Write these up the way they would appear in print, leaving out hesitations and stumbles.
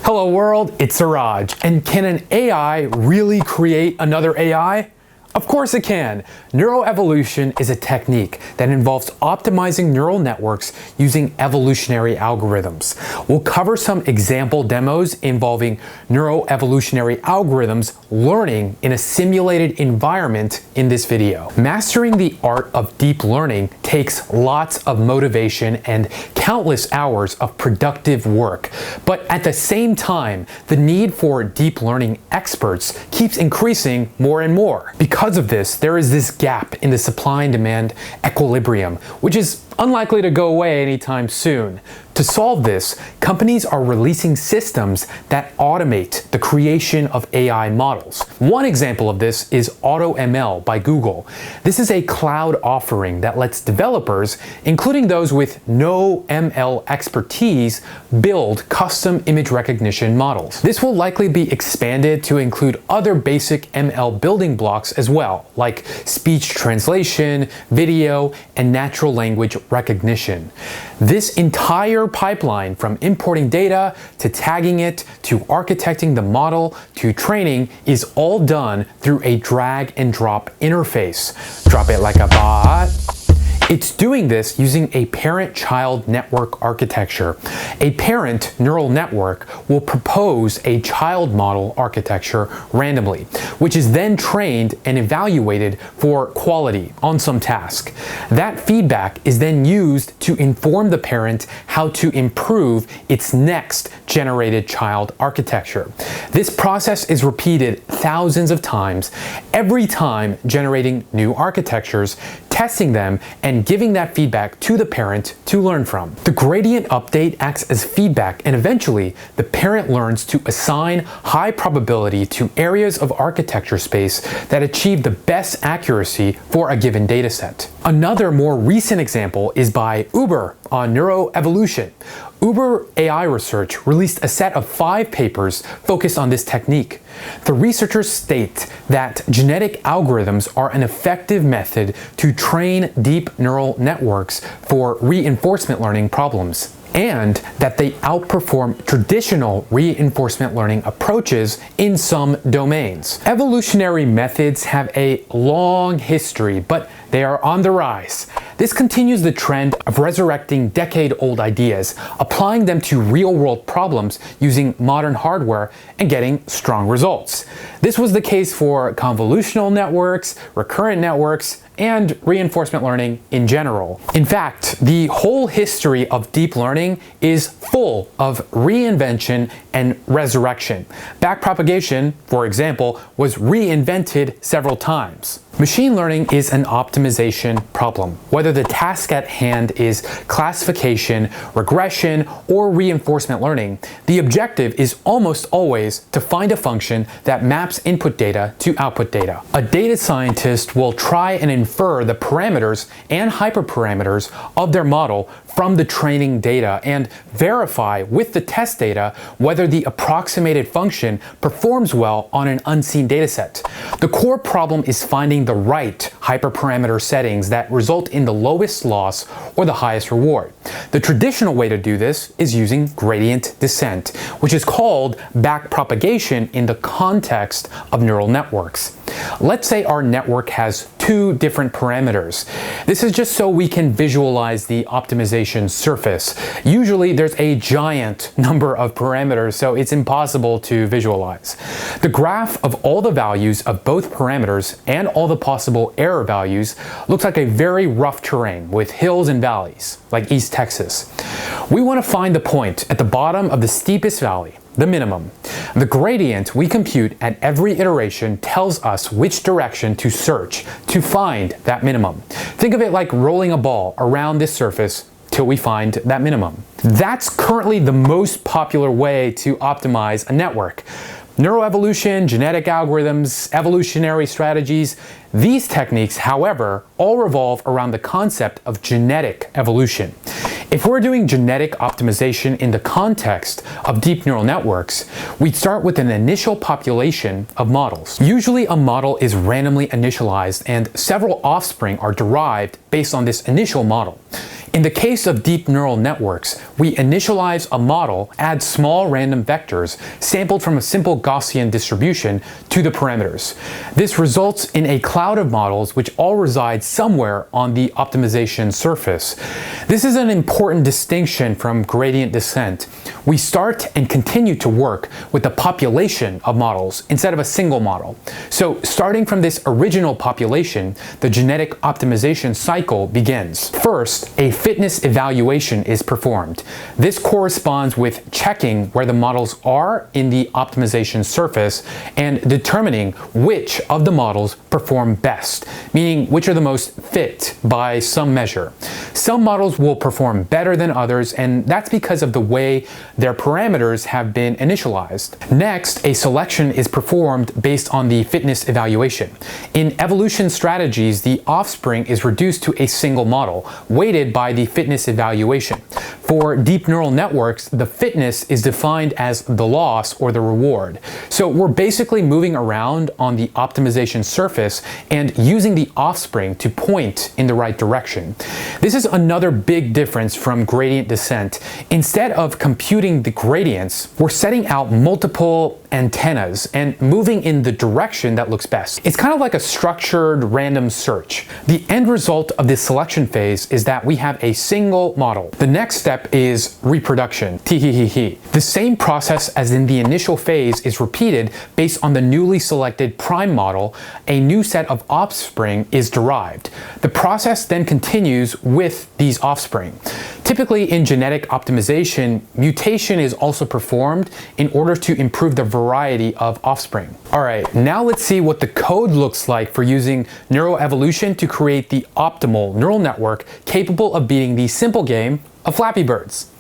Hello world, it's Siraj. And can an AI really create another AI? Of course it can. Neuroevolution is a technique that involves optimizing neural networks using evolutionary algorithms. We'll cover some example demos involving neuroevolutionary algorithms learning in a simulated environment in this video. Mastering the art of deep learning takes lots of motivation and countless hours of productive work. But at the same time, the need for deep learning experts keeps increasing more and more. Because of this, there is this gap in the supply and demand equilibrium, which is unlikely to go away anytime soon. To solve this, companies are releasing systems that automate the creation of AI models. One example of this is AutoML by Google. This is a cloud offering that lets developers, including those with no ML expertise, build custom image recognition models. This will likely be expanded to include other basic ML building blocks as well, like speech translation, video, and natural language recognition. This entire pipeline, from importing data to tagging it to architecting the model to training, is all done through a drag and drop interface. Drop it like a bot. It's doing this using a parent-child network architecture. A parent neural network will propose a child model architecture randomly, which is then trained and evaluated for quality on some task. That feedback is then used to inform the parent how to improve its next generated child architecture. This process is repeated thousands of times, every time generating new architectures, testing them, and giving that feedback to the parent to learn from. The gradient update acts as feedback, and eventually the parent learns to assign high probability to areas of architecture space that achieve the best accuracy for a given dataset. Another more recent example is by Uber on neuroevolution. Uber AI Research released a set of 5 papers focused on this technique. The researchers state that genetic algorithms are an effective method to train deep neural networks for reinforcement learning problems, and that they outperform traditional reinforcement learning approaches in some domains. Evolutionary methods have a long history, but they are on the rise. This continues the trend of resurrecting decade-old ideas, applying them to real-world problems using modern hardware, and getting strong results. This was the case for convolutional networks, recurrent networks, and reinforcement learning in general. In fact, the whole history of deep learning is full of reinvention and resurrection. Backpropagation, for example, was reinvented several times. Machine learning is an optimization problem. Whether the task at hand is classification, regression, or reinforcement learning, the objective is almost always to find a function that maps input data to output data. A data scientist will try and infer the parameters and hyperparameters of their model from the training data and verify with the test data whether the approximated function performs well on an unseen dataset. The core problem is finding the right hyperparameter settings that result in the lowest loss or the highest reward. The traditional way to do this is using gradient descent, which is called backpropagation in the context of neural networks. Let's say our network has 2 different parameters. This is just so we can visualize the optimization surface. Usually there's a giant number of parameters, so it's impossible to visualize. The graph of all the values of both parameters and all the possible error values looks like a very rough terrain with hills and valleys, like East Texas. We want to find the point at the bottom of the steepest valley, the minimum. The gradient we compute at every iteration tells us which direction to search to find that minimum. Think of it like rolling a ball around this surface till we find that minimum. That's currently the most popular way to optimize a network. Neuroevolution, genetic algorithms, evolutionary strategies, these techniques, however, all revolve around the concept of genetic evolution. If we're doing genetic optimization in the context of deep neural networks, we'd start with an initial population of models. Usually a model is randomly initialized and several offspring are derived based on this initial model. In the case of deep neural networks, we initialize a model, add small random vectors sampled from a simple Gaussian distribution to the parameters. This results in a cloud of models which all reside somewhere on the optimization surface. This is an important distinction from gradient descent. We start and continue to work with a population of models instead of a single model. So starting from this original population, the genetic optimization cycle begins. First, a fitness evaluation is performed. This corresponds with checking where the models are in the optimization surface and determining which of the models perform best, meaning which are the most fit by some measure. Some models will perform better than others, and that's because of the way their parameters have been initialized. Next, a selection is performed based on the fitness evaluation. In evolution strategies, the offspring is reduced to a single model, weighted by the fitness evaluation. For deep neural networks, the fitness is defined as the loss or the reward. So we're basically moving around on the optimization surface and using the offspring to point in the right direction. This is another big difference from gradient descent. Instead of computing the gradients, we're setting out multiple antennas and moving in the direction that looks best. It's kind of like a structured random search. The end result of this selection phase is that we have a single model. The next step is reproduction. The same process as in the initial phase is repeated based on the newly selected prime model. A new set of offspring is derived. The process then continues with these offspring. Typically in genetic optimization, mutation is also performed in order to improve the variety of offspring. Alright, now let's see what the code looks like for using neuroevolution to create the optimal neural network capable of beating the simple game of Flappy Birds.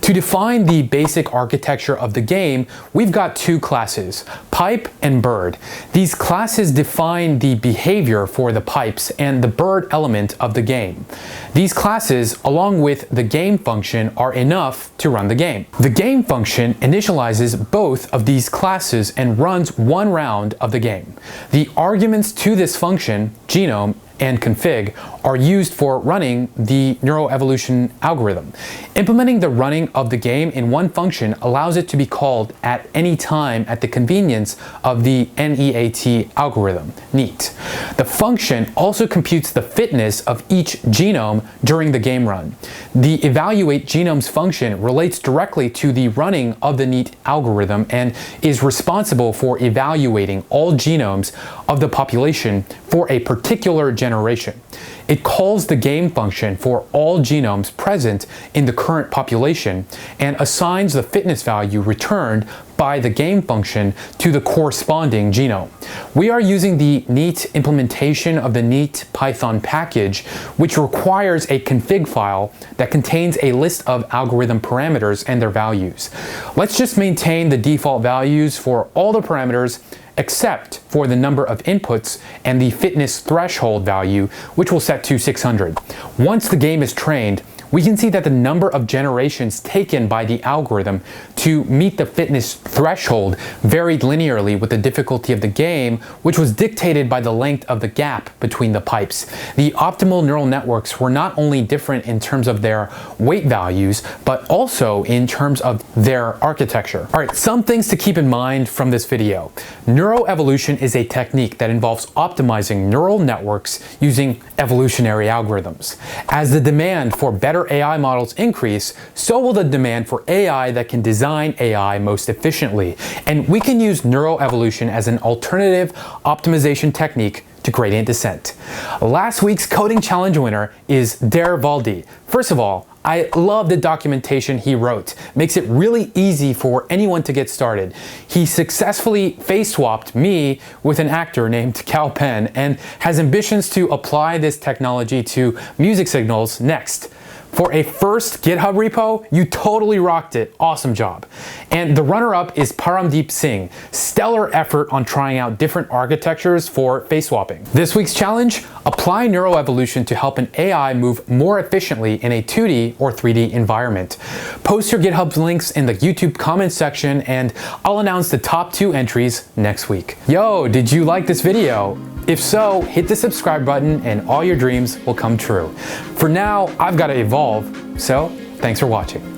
To define the basic architecture of the game, we've got two classes, pipe and bird. These classes define the behavior for the pipes and the bird element of the game. These classes, along with the game function, are enough to run the game. The game function initializes both of these classes and runs one round of the game. The arguments to this function, genome and config, are used for running the neuroevolution algorithm. Implementing the running of the game in one function allows it to be called at any time at the convenience of the NEAT algorithm, NEAT. The function also computes the fitness of each genome during the game run. The evaluate genomes function relates directly to the running of the NEAT algorithm and is responsible for evaluating all genomes of the population for a particular generation. It calls the game function for all genomes present in the current population and assigns the fitness value returned by the game function to the corresponding genome. We are using the NEAT implementation of the NEAT Python package, which requires a config file that contains a list of algorithm parameters and their values. Let's just maintain the default values for all the parameters except for the number of inputs and the fitness threshold value, which we'll set to 600. Once the game is trained, we can see that the number of generations taken by the algorithm to meet the fitness threshold varied linearly with the difficulty of the game, which was dictated by the length of the gap between the pipes. The optimal neural networks were not only different in terms of their weight values, but also in terms of their architecture. Alright, some things to keep in mind from this video. Neuroevolution is a technique that involves optimizing neural networks using evolutionary algorithms. As the demand for better AI models increase, so will the demand for AI that can design AI most efficiently. And we can use neuroevolution as an alternative optimization technique to gradient descent. Last week's coding challenge winner is Der Waldy. First of all, I love the documentation he wrote. Makes it really easy for anyone to get started. He successfully face swapped me with an actor named Kal Penn and has ambitions to apply this technology to music signals next. For a first GitHub repo, you totally rocked it. Awesome job. And the runner-up is Paramdeep Singh. Stellar effort on trying out different architectures for face swapping. This week's challenge, apply neuroevolution to help an AI move more efficiently in a 2D or 3D environment. Post your GitHub links in the YouTube comments section and I'll announce the top 2 entries next week. Yo, did you like this video? If so, hit the subscribe button and all your dreams will come true. For now, I've got to evolve, so thanks for watching.